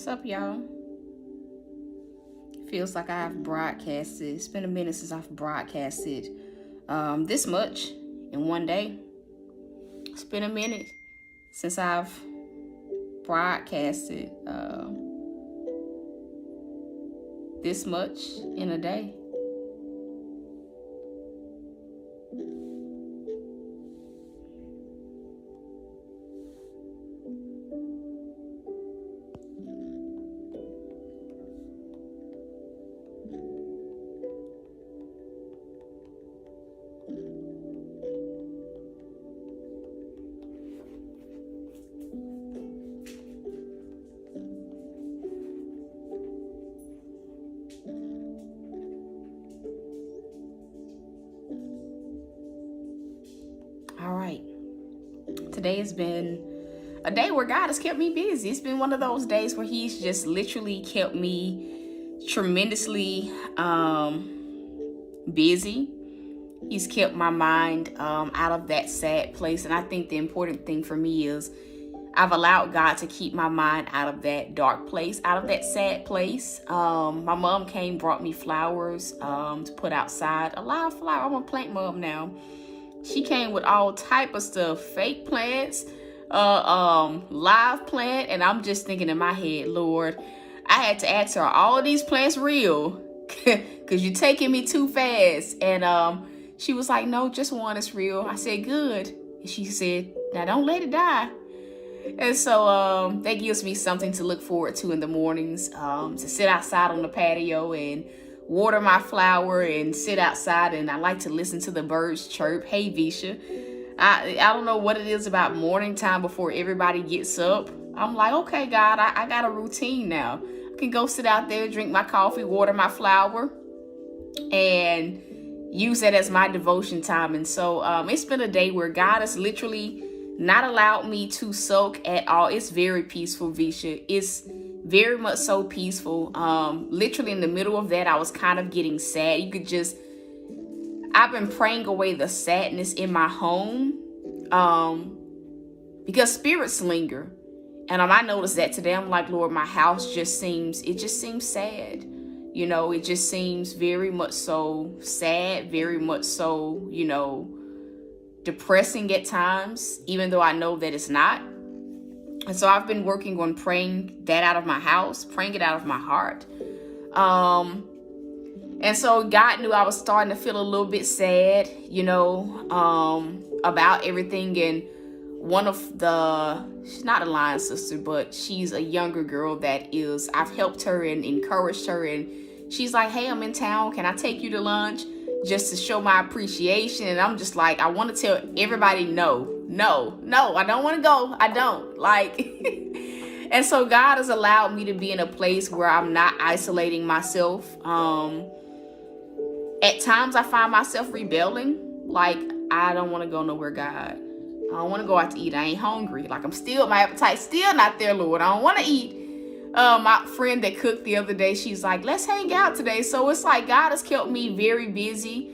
What's up, y'all? Feels like I've broadcasted. It's been a minute since I've broadcasted this much in one day. It's been a minute since I've broadcasted this much in a day. All right. Today has been a day where God has kept me busy. It's been one of those days where He's just literally kept me tremendously busy. He's kept my mind out of that sad place. And I think the important thing for me is I've allowed God to keep my mind out of that dark place, out of that sad place. My mom came, brought me flowers to put outside. A live flower. I'm a plant mom now. She came with all type of stuff, fake plants, live plant. And I'm just thinking in my head, Lord, I had to ask her, are all of these plants real? Because you're taking me too fast. And she was like, no, just one is real. I said, good. And she said, now don't let it die. And so that gives me something to look forward to in the mornings, to sit outside on the patio and water my flower and sit outside. And I like to listen to the birds chirp. Hey, Visha. I don't know what it is about morning time before everybody gets up. I'm like, okay, God, I got a routine now. I can go sit out there, drink my coffee, water my flower, and use that as my devotion time. And so it's been a day where God has literally not allowed me to soak at all. It's very peaceful, Visha. It's very much so peaceful. Literally in the middle of that, I was kind of getting sad. I've been praying away the sadness in my home because spirits linger. And I noticed that today. I'm like, Lord, my house just seems sad. You know, it just seems very much so sad, very much so, depressing at times, even though I know that it's not. And so I've been working on praying that out of my house, praying it out of my heart. And so God knew I was starting to feel a little bit sad, about everything. And one of she's not a line sister, but she's a younger girl I've helped her and encouraged her. And she's like, hey, I'm in town. Can I take you to lunch? Just to show my appreciation. And I'm just like, I want to tell everybody, no, I don't want to go. I don't and so God has allowed me to be in a place where I'm not isolating myself. At times I find myself rebelling. Like, I don't want to go nowhere, God. I don't want to go out to eat. I ain't hungry. Like, my appetite's still not there, Lord. I don't want to eat. My friend that cooked the other day, she's like, let's hang out today. So it's like God has kept me very busy,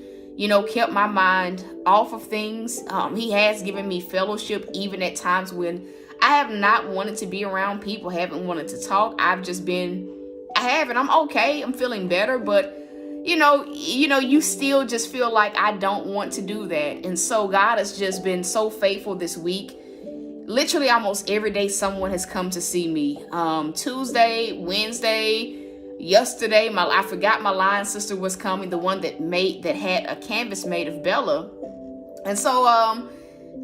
kept my mind off of things. He has given me fellowship even at times when I have not wanted to be around people, haven't wanted to talk. I haven't. I'm okay. I'm feeling better. But, you still just feel like I don't want to do that. And so God has just been so faithful this week. Literally almost every day someone has come to see me. Tuesday, Wednesday, yesterday, I forgot my line sister was coming, the one that had a canvas made of Bella. And so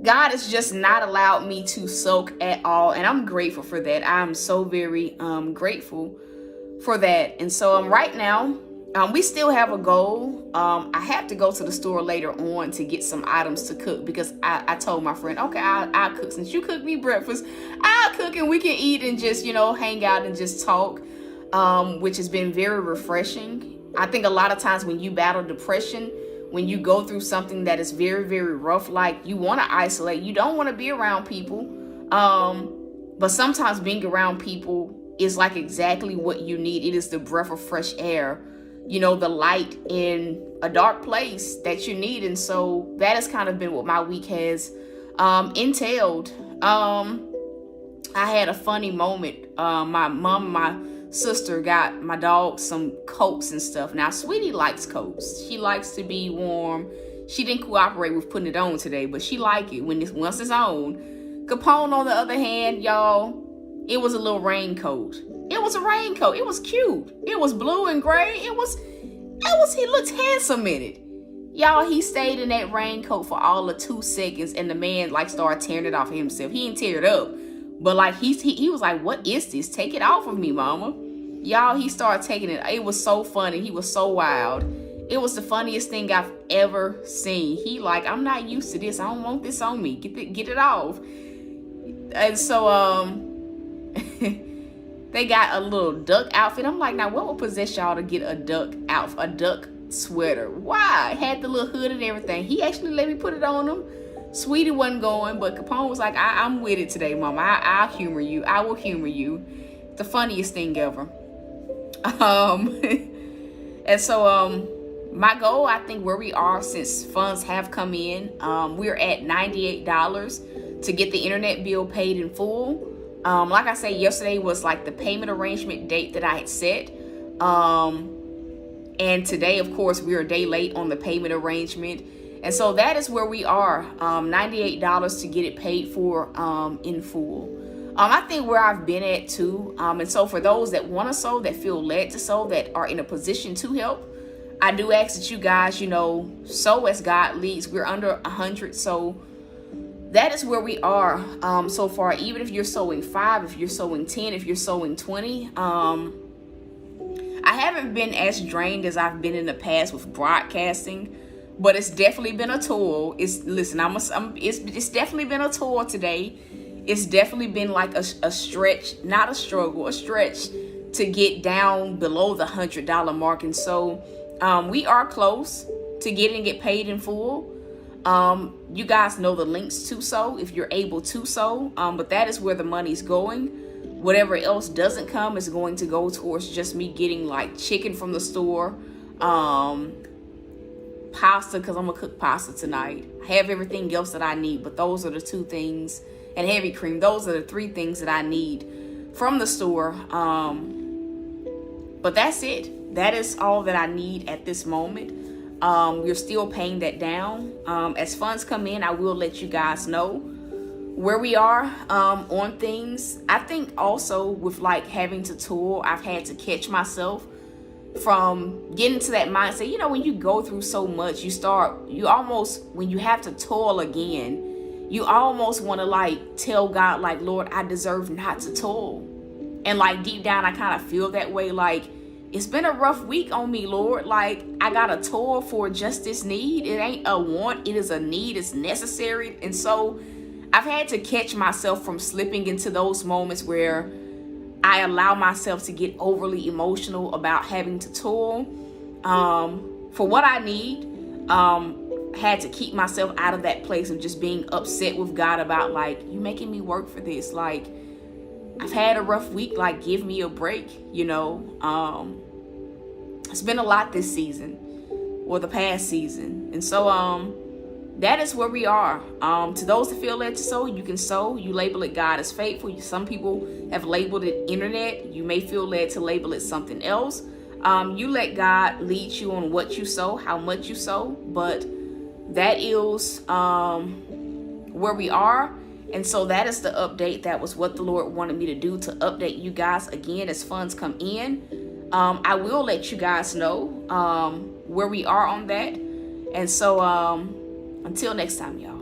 God has just not allowed me to soak at all. And I'm grateful for that. I'm so very grateful for that. And so right now, we still have a goal. I have to go to the store later on to get some items to cook because I told my friend, okay, I'll cook. Since you cook me breakfast, I'll cook and we can eat and just, hang out and just talk, which has been very refreshing. I think a lot of times when you battle depression, when you go through something that is very, very rough, like you want to isolate, you don't want to be around people. But sometimes being around people is like exactly what you need. It is the breath of fresh air, the light in a dark place that you need. And so that has kind of been what my week has entailed. I had a funny moment. My mom and my sister got my dog some coats and stuff. Now, Sweetie likes coats. She likes to be warm. She didn't cooperate with putting it on today, but she like it once it's on. Capone, on the other hand, y'all, it was a little raincoat. It was a raincoat. It was cute. It was blue and gray. He looked handsome in it. Y'all, he stayed in that raincoat for all of 2 seconds, and the man like started tearing it off of himself. He didn't tear it up, but like he was like, "What is this? Take it off of me, mama." Y'all, he started taking it. It was so funny. He was so wild. It was the funniest thing I've ever seen. He like, "I'm not used to this. I don't want this on me. Get it off." And so they got a little duck outfit. I'm like, now what would possess y'all to get a duck outfit, a duck sweater? Why? It had the little hood and everything. He actually let me put it on him. Sweetie wasn't going, but Capone was like, I'm with it today, Mama. I'll humor you. I will humor you. The funniest thing ever. And so my goal, I think, where we are, since funds have come in, we're at $98 to get the internet bill paid in full. Like I said, yesterday was like the payment arrangement date that I had set. And today, of course, we're a day late on the payment arrangement. And so that is where we are, $98 to get it paid for in full. I think where I've been at too. And so for those that want to sow, that feel led to sow, that are in a position to help, I do ask that you guys, sow as God leads. We're under 100. So that is where we are so far. Even if you're sowing 5, if you're sowing 10, if you're sowing 20, I haven't been as drained as I've been in the past with broadcasting, but it's definitely been a toil. It's definitely been a toil today. It's definitely been like a stretch, not a struggle, a stretch to get down below the $100 mark. And so we are close to get paid in full. You guys know the links to sow if you're able to sow, but that is where the money's going. Whatever else doesn't come is going to go towards just me getting like chicken from the store, pasta, because I'm gonna cook pasta tonight. I have everything else that I need, but those are the 2 things, and heavy cream. Those are the 3 things that I need from the store. But that's it. That is all that I need at this moment. We're still paying that down. As funds come in, I will let you guys know where we are on things. I think also with like having to toil, I've had to catch myself from getting to that mindset. When you go through so much, when you have to toil again, you almost want to like tell God, like, Lord, I deserve not to toil. And like deep down, I kind of feel that way. Like, it's been a rough week on me, Lord. Like, I got to toil for just this need. It ain't a want, it is a need. It's necessary. And so I've had to catch myself from slipping into those moments where I allow myself to get overly emotional about having to toil for what I need. Had to keep myself out of that place of just being upset with God about, like, you making me work for this. Like, I've had a rough week. Like, give me a break, It's been a lot this season, or the past season. And so that is where we are. To those that feel led to sow, you can sow. You label it God is faithful. Some people have labeled it internet. You may feel led to label it something else. You let God lead you on what you sow, how much you sow. But that is where we are. And so that is the update. That was what the Lord wanted me to do, to update you guys again as funds come in. I will let you guys know where we are on that. And so until next time, y'all.